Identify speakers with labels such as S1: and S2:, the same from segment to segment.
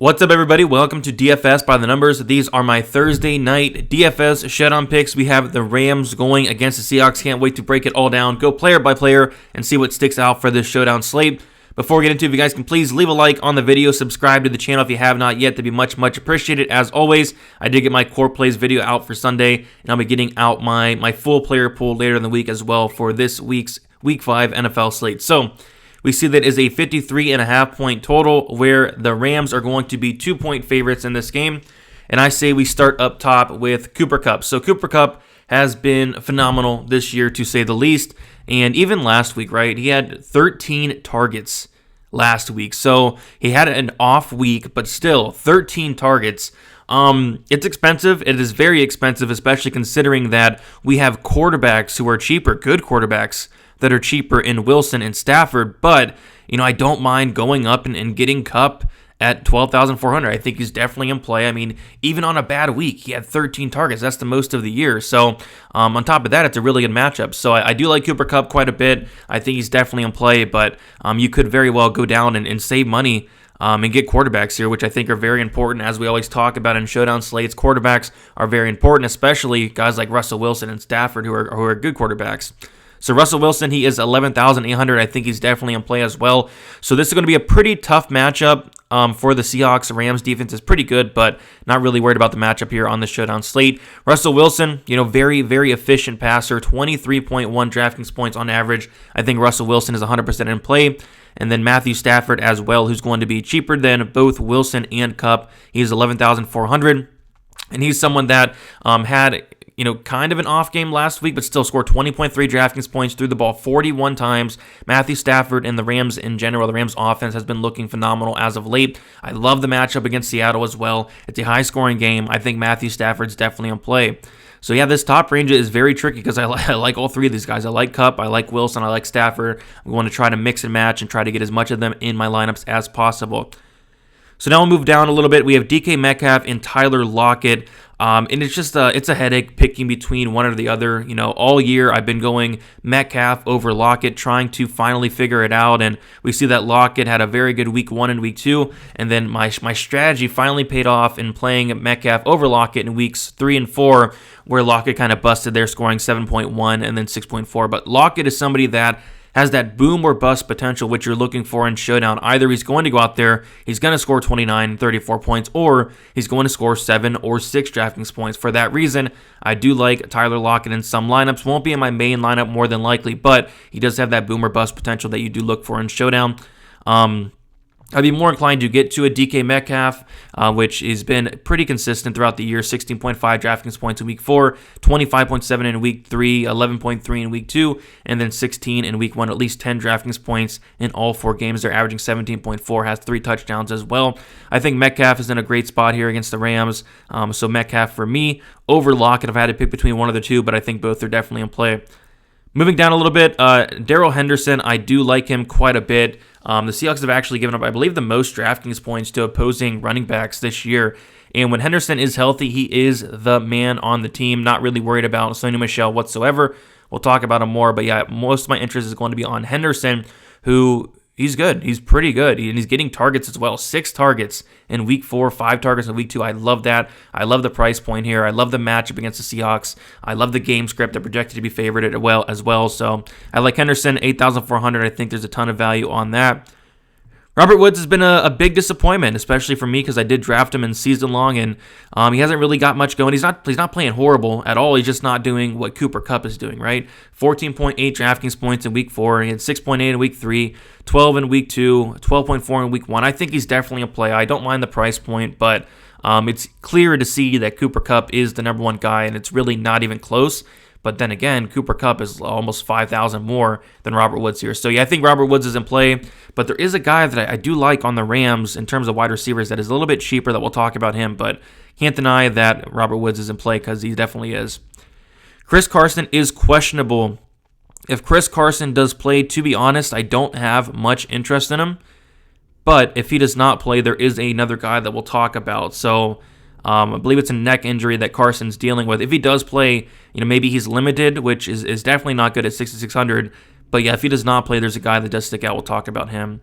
S1: What's up, everybody? Welcome to DFS by the Numbers. These are my Thursday night DFS showdown picks. We have the Rams going against the Seahawks. Can't wait to break it all down, go player by player, and see what sticks out for this showdown slate. Before we get into it, if you guys can please leave a like on the video, subscribe to the channel if you have not yet. That'd be much appreciated. As always, I did get my core plays video out for Sunday, and I'll be getting out my full player pool later in the week as well for this week's Week 5 NFL slate. So we see that is a 53.5 point total where the Rams are going to be 2-point favorites in this game. And I say we start up top with Cooper Kupp. So Cooper Kupp has been phenomenal this year, to say the least. And even last week, right, he had 13 targets last week. So he had an off week, but still 13 targets. It's expensive. It is very expensive, especially considering that we have quarterbacks who are cheaper, good quarterbacks that are cheaper in Wilson and Stafford. But, I don't mind going up and getting Kupp at 12,400. I think he's definitely in play. I mean, even on a bad week, he had 13 targets. That's the most of the year. So on top of that, it's a really good matchup. So I do like Cooper Kupp quite a bit. I think he's definitely in play, but you could very well go down and save money and get quarterbacks here, which I think are very important. As we always talk about in showdown slates, quarterbacks are very important, especially guys like Russell Wilson and Stafford who are good quarterbacks. So Russell Wilson, he is 11,800. I think he's definitely in play as well. So this is going to be a pretty tough matchup for the Seahawks. Rams defense is pretty good, but not really worried about the matchup here on the showdown slate. Russell Wilson, very efficient passer, 23.1 DraftKings points on average. I think Russell Wilson is 100% in play. And then Matthew Stafford as well, who's going to be cheaper than both Wilson and Kupp. He's 11,400. And he's someone that had kind of an off game last week, but still scored 20.3 DraftKings points, threw the ball 41 times. Matthew Stafford and the Rams in general, the Rams offense has been looking phenomenal as of late. I love the matchup against Seattle as well. It's a high-scoring game. I think Matthew Stafford's definitely in play. So yeah, this top range is very tricky because I like all three of these guys. I like Kupp, I like Wilson, I like Stafford. I'm going to try to mix and match and try to get as much of them in my lineups as possible. So now we'll move down a little bit. We have DK Metcalf and Tyler Lockett. And it's just it's a headache picking between one or the other. All year I've been going Metcalf over Lockett, trying to finally figure it out. And we see that Lockett had a very good week 1 and week 2. And then my strategy finally paid off in playing Metcalf over Lockett in weeks 3 and 4, where Lockett kind of busted there, scoring 7.1 and then 6.4. But Lockett is somebody that has that boom or bust potential, which you're looking for in showdown. Either he's going to go out there, he's going to score 29, 34 points, or he's going to score 7 or 6 DraftKings points. For that reason, I do like Tyler Lockett in some lineups. Won't be in my main lineup more than likely, but he does have that boom or bust potential that you do look for in showdown. I'd be more inclined to get to a DK Metcalf, which has been pretty consistent throughout the year. 16.5 DraftKings points in week 4, 25.7 in week 3, 11.3 in week 2, and then 16 in week 1. At least 10 DraftKings points in all 4 games. They're averaging 17.4, has 3 touchdowns as well. I think Metcalf is in a great spot here against the Rams. So Metcalf for me over Lockett. I've had to pick between one of the two, but I think both are definitely in play. Moving down a little bit, Daryl Henderson, I do like him quite a bit. The Seahawks have actually given up, I believe, the most DraftKings points to opposing running backs this year. And when Henderson is healthy, he is the man on the team. Not really worried about Sony Michel whatsoever. We'll talk about him more. But yeah, most of my interest is going to be on Henderson, who he's good. He's pretty good. And he's getting targets as well. 6 targets in week 4, 5 targets in week 2. I love that. I love the price point here. I love the matchup against the Seahawks. I love the game script. They're projected to be favored as well. So I like Henderson, 8,400. I think there's a ton of value on that. Robert Woods has been a big disappointment, especially for me because I did draft him in season long, and he hasn't really got much going. He's not playing horrible at all. He's just not doing what Cooper Kupp is doing, right? 14.8 DraftKings points in week 4. He had 6.8 in week 3, 12 in week 2, 12.4 in week 1. I think he's definitely a play. I don't mind the price point, but it's clear to see that Cooper Kupp is the number 1 guy, and it's really not even close. But then again, Cooper Kupp is almost 5,000 more than Robert Woods here. So yeah, I think Robert Woods is in play. But there is a guy that I do like on the Rams in terms of wide receivers that is a little bit cheaper that we'll talk about him. But can't deny that Robert Woods is in play because he definitely is. Chris Carson is questionable. If Chris Carson does play, to be honest, I don't have much interest in him. But if he does not play, there is another guy that we'll talk about. So I believe it's a neck injury that Carson's dealing with. If he does play, maybe he's limited, which is definitely not good at 6,600. But yeah, if he does not play, there's a guy that does stick out. We'll talk about him.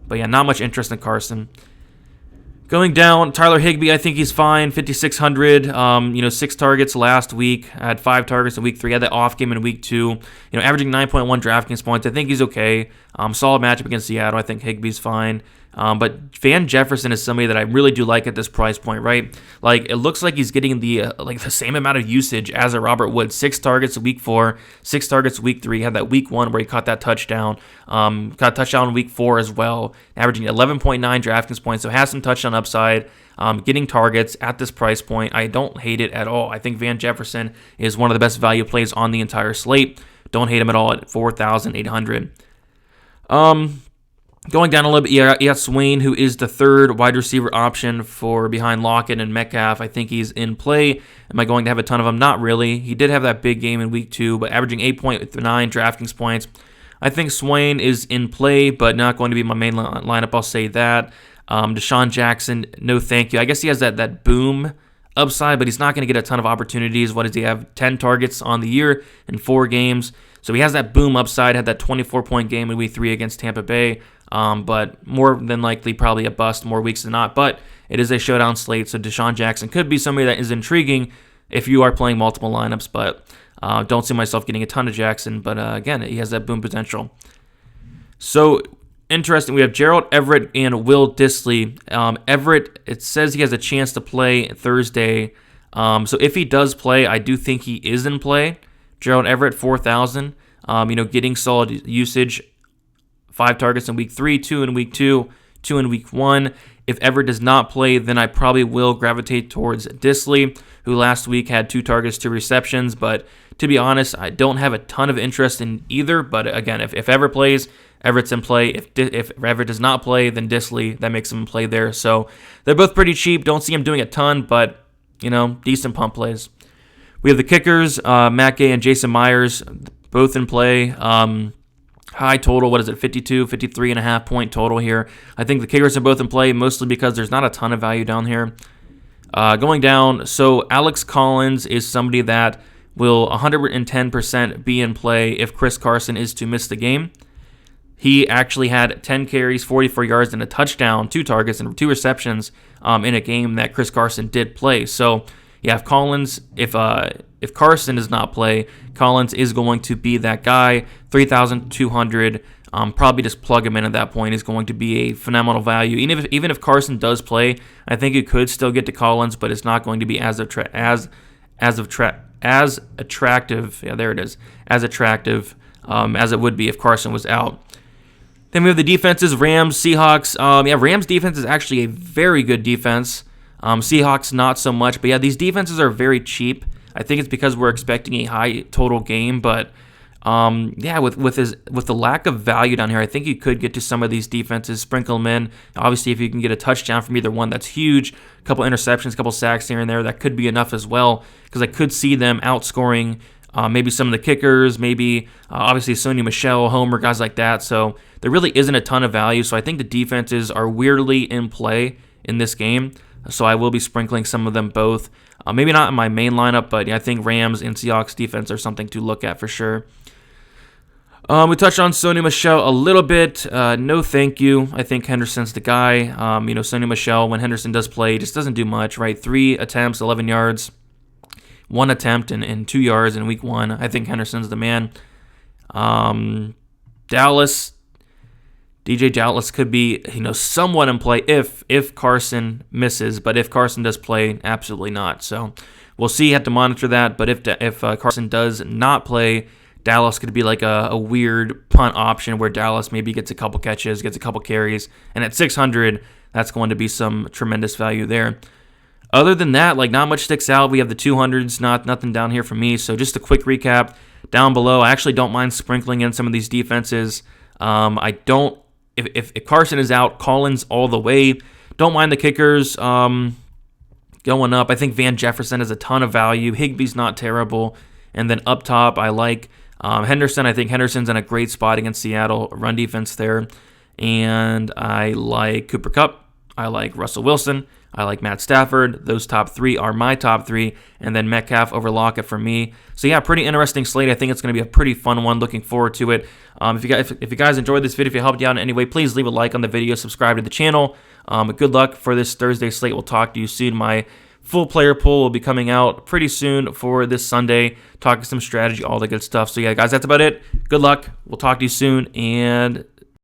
S1: But yeah, not much interest in Carson. Going down, Tyler Higbee, I think he's fine, 5,600. 6 targets last week. Had 5 targets in week 3. Had that off game in week 2. Averaging 9.1 DraftKings points. I think he's okay. Solid matchup against Seattle. I think Higbee's fine. But Van Jefferson is somebody that I really do like at this price point, right? Like, it looks like he's getting the same amount of usage as a Robert Woods. 6 targets week 4, 6 targets week 3. Had that week 1 where he caught that touchdown. Caught a touchdown in week 4 as well, averaging 11.9 DraftKings points. So has some touchdown upside. Getting targets at this price point. I don't hate it at all. I think Van Jefferson is one of the best value plays on the entire slate. Don't hate him at all at 4,800. Going down a little bit, you got Swain, who is the third wide receiver option for behind Lockett and Metcalf. I think he's in play. Am I going to have a ton of him? Not really. He did have that big game in week 2, but averaging 8.9 DraftKings points. I think Swain is in play, but not going to be my main lineup. I'll say that. Deshaun Jackson, no thank you. I guess he has that boom upside, but he's not going to get a ton of opportunities. What does he have? 10 targets on the year in 4 games. So he has that boom upside, had that 24-point game in week 3 against Tampa Bay. But more than likely probably a bust more weeks than not. But it is a showdown slate, so Deshaun Jackson could be somebody that is intriguing if you are playing multiple lineups. But don't see myself getting a ton of Jackson. But again, he has that boom potential. So interesting. We have Gerald Everett and Will Dissly. Everett, it says he has a chance to play Thursday. So if he does play, I do think he is in play. Gerald Everett, 4,000. Getting solid usage. 5 targets in week 3, 2 in week 2, 2 in week 1. If Everett does not play, then I probably will gravitate towards Dissly, who last week had 2 targets, 2 receptions. But to be honest, I don't have a ton of interest in either. But again, if Everett plays, Everett's in play. If Everett does not play, then Dissly, that makes him in play there. So they're both pretty cheap. Don't see him doing a ton, but, decent pump plays. We have the kickers, Matt Gay and Jason Myers, both in play. High total, 53.5 point total here. I think the kickers are both in play, mostly because there's not a ton of value down here. Going down, so Alex Collins is somebody that will 110% be in play if Chris Carson is to miss the game. He actually had 10 carries, 44 yards, and a touchdown, 2 targets, and 2 receptions in a game that Chris Carson did play. So, yeah, if Carson does not play, Collins is going to be that guy. 3,200. Probably just plug him in at that point. Is going to be a phenomenal value. Even if Carson does play, I think you could still get to Collins, but it's not going to be as attractive. Yeah, there it is. As attractive as it would be if Carson was out. Then we have the defenses: Rams, Seahawks. Rams defense is actually a very good defense. Seahawks not so much, but yeah, these defenses are very cheap. I think it's because we're expecting a high total game, but with the lack of value down here, I think you could get to some of these defenses, sprinkle them in. Obviously, if you can get a touchdown from either one, that's huge. A couple interceptions, a couple sacks here and there, that could be enough as well, because I could see them outscoring maybe some of the kickers, maybe obviously Sony Michel, Homer, guys like that. So there really isn't a ton of value. So I think the defenses are weirdly in play in this game. So I will be sprinkling some of them both. Maybe not in my main lineup, but I think Rams and Seahawks defense are something to look at for sure. We touched on Sony Michel a little bit. No thank you. I think Henderson's the guy. Sony Michel, when Henderson does play, just doesn't do much, right? 3 attempts, 11 yards. 1 attempt and 2 yards in week 1. I think Henderson's the man. Dallas, DJ Dallas could be, somewhat in play if Carson misses, but if Carson does play, absolutely not. So we'll see. Have to monitor that. But if Carson does not play, Dallas could be like a weird punt option where Dallas maybe gets a couple catches, gets a couple carries, and at 600, that's going to be some tremendous value there. Other than that, not much sticks out. We have the 200s, nothing down here for me. So just a quick recap down below. I actually don't mind sprinkling in some of these defenses. If Carson is out, Collins all the way. Don't mind the kickers going up. I think Van Jefferson has a ton of value. Higbee's not terrible. And then up top, I like Henderson. I think Henderson's in a great spot against Seattle. Run defense there. And I like Cooper Kupp. I like Russell Wilson. I like Matt Stafford. Those top 3 are my top 3. And then Metcalf over Lockett for me. So yeah, pretty interesting slate. I think it's going to be a pretty fun one. Looking forward to it. If you guys enjoyed this video, if it helped you out in any way, please leave a like on the video. Subscribe to the channel. Good luck for this Thursday slate. We'll talk to you soon. My full player pool will be coming out pretty soon for this Sunday. Talking some strategy, all the good stuff. So yeah, guys, that's about it. Good luck. We'll talk to you soon. And